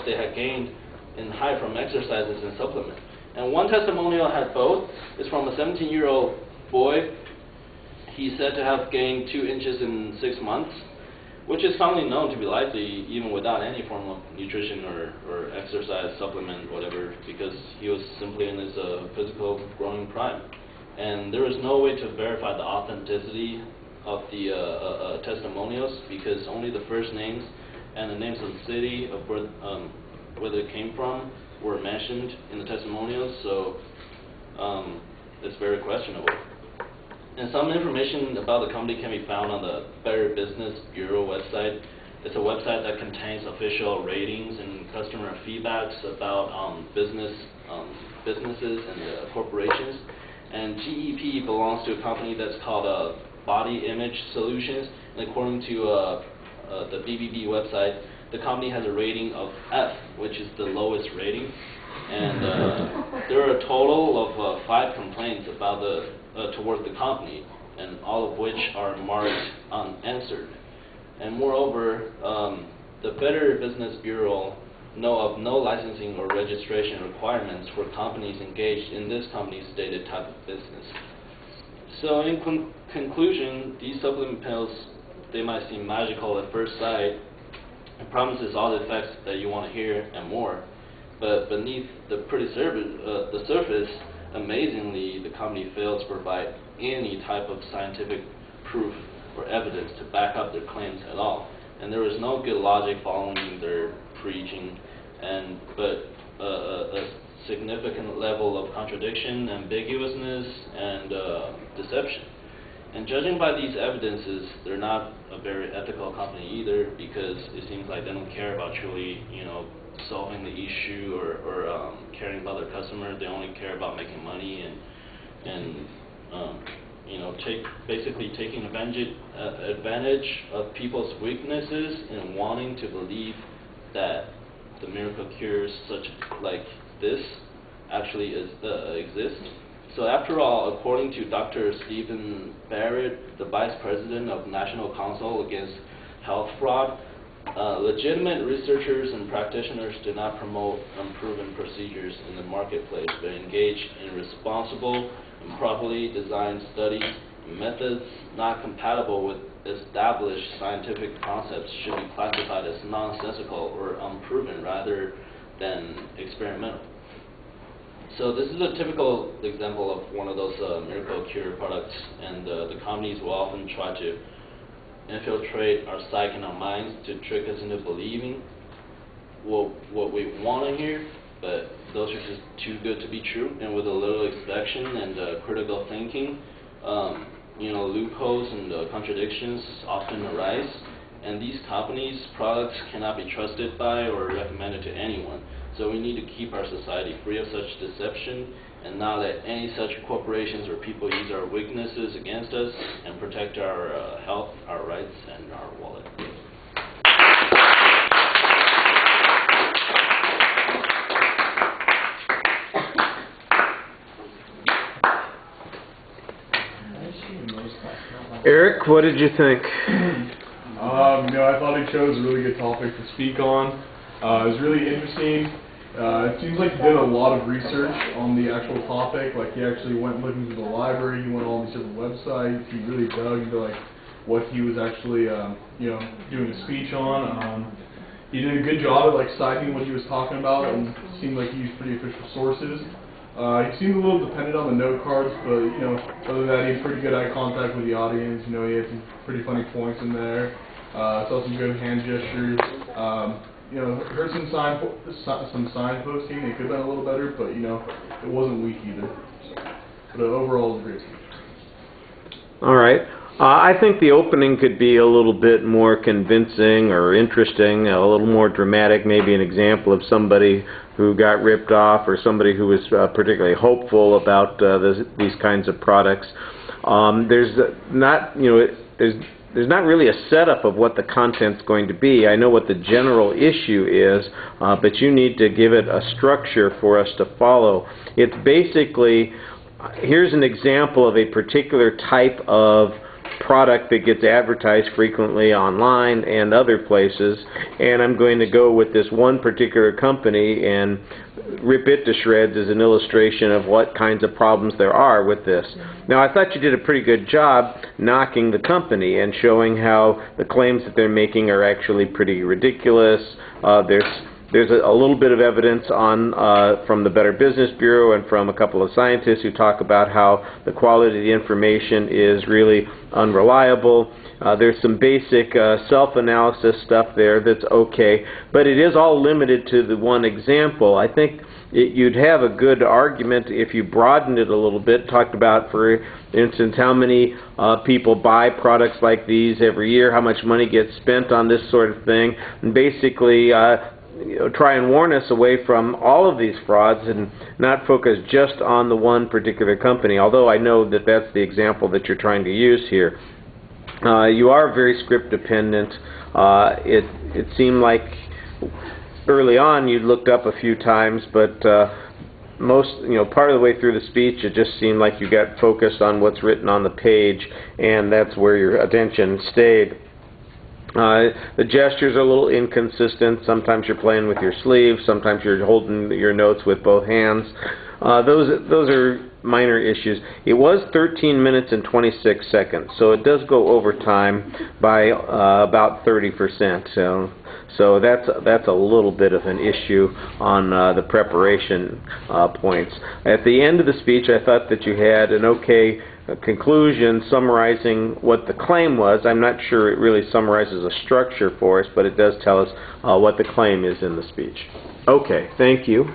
they had gained in height from exercises and supplements. And one testimonial had both. It's from a 17-year-old boy. He's said to have gained 2 inches in 6 months, which is commonly known to be likely even without any form of nutrition or exercise, supplement, whatever, because he was simply in his physical growing prime. And there was no way to verify the authenticity of the testimonials, because only the first names and the names of the city of where they came from were mentioned in the testimonials, so it's very questionable. And some information about the company can be found on the Better Business Bureau website. It's a website that contains official ratings and customer feedbacks about businesses and corporations. And GEP belongs to a company that's called Body Image Solutions, and according to the BBB website, the company has a rating of F, which is the lowest rating. And there are a total of 5 complaints about towards the company, and all of which are marked unanswered. And moreover, the Better Business Bureau know of no licensing or registration requirements for companies engaged in this company's stated type of business. So in conclusion, these supplement pills, they might seem magical at first sight. It promises all the effects that you want to hear and more. But beneath the surface, amazingly, the company fails to provide any type of scientific proof or evidence to back up their claims at all. And there is no good logic following their preaching, but a significant level of contradiction, ambiguousness, and deception. And judging by these evidences, they're not a very ethical company either, because it seems like they don't care about truly, solving the issue or caring about their customer. They only care about making money and basically taking advantage of people's weaknesses and wanting to believe that the miracle cures such like this actually exist. So after all, according to Dr. Stephen Barrett, the Vice President of National Council Against Health Fraud, legitimate researchers and practitioners do not promote unproven procedures in the marketplace, but engage in responsible and properly designed studies and methods not compatible with established scientific concepts should be classified as nonsensical or unproven rather than experimental. So this is a typical example of one of those miracle cure products, and the companies will often try to infiltrate our psyche and our minds to trick us into believing what we want to hear, but those are just too good to be true. And with a little inspection and critical thinking, loopholes and contradictions often arise, and these companies' products cannot be trusted by or recommended to anyone. So we need to keep our society free of such deception and not let any such corporations or people use our weaknesses against us, and protect our health, our rights, and our wallet. Eric, what did you think? I thought he chose a really good topic to speak on. It was really interesting. It seems like he did a lot of research on the actual topic. Like, he actually went looking through the library, he went on all these different websites, he really dug into what he was actually doing a speech on. He did a good job at citing what he was talking about, and it seemed like he used pretty official sources. He seemed a little dependent on the note cards, but other than that, he had pretty good eye contact with the audience. He had some pretty funny points in there. Saw some good hand gestures. Heard some signposting. It could have been a little better, but it wasn't weak either. But overall, it was a great speech. All right. I think the opening could be a little bit more convincing or interesting, a little more dramatic, maybe an example of somebody who got ripped off or somebody who was particularly hopeful about these kinds of products. There's not really a setup of what the content's going to be. I know what the general issue is, but you need to give it a structure for us to follow. It's basically, here's an example of a particular type of product that gets advertised frequently online and other places, and I'm going to go with this one particular company and rip it to shreds as an illustration of what kinds of problems there are with this. Now, I thought you did a pretty good job knocking the company and showing how the claims that they're making are actually pretty ridiculous. There's a little bit of evidence on from the Better Business Bureau and from a couple of scientists who talk about how the quality of the information is really unreliable. There's some basic self-analysis stuff there that's okay, but it is all limited to the one example. I think you'd have a good argument if you broadened it a little bit, talked about, for instance, how many people buy products like these every year, how much money gets spent on this sort of thing, and basically try and warn us away from all of these frauds and not focus just on the one particular company, although I know that that's the example that you're trying to use here. You are very script dependent. It seemed like early on you'd looked up a few times, but part of the way through the speech it just seemed like you got focused on what's written on the page, and that's where your attention stayed. The gestures are a little inconsistent. Sometimes you're playing with your sleeve, sometimes you're holding your notes with both hands. Those are minor issues. It was 13 minutes and 26 seconds, so it does go over time by about 30%. So that's a little bit of an issue on the preparation points. At the end of the speech, I thought that you had an okay conclusion summarizing what the claim was. I'm not sure it really summarizes a structure for us, but it does tell us what the claim is in the speech. Okay, thank you.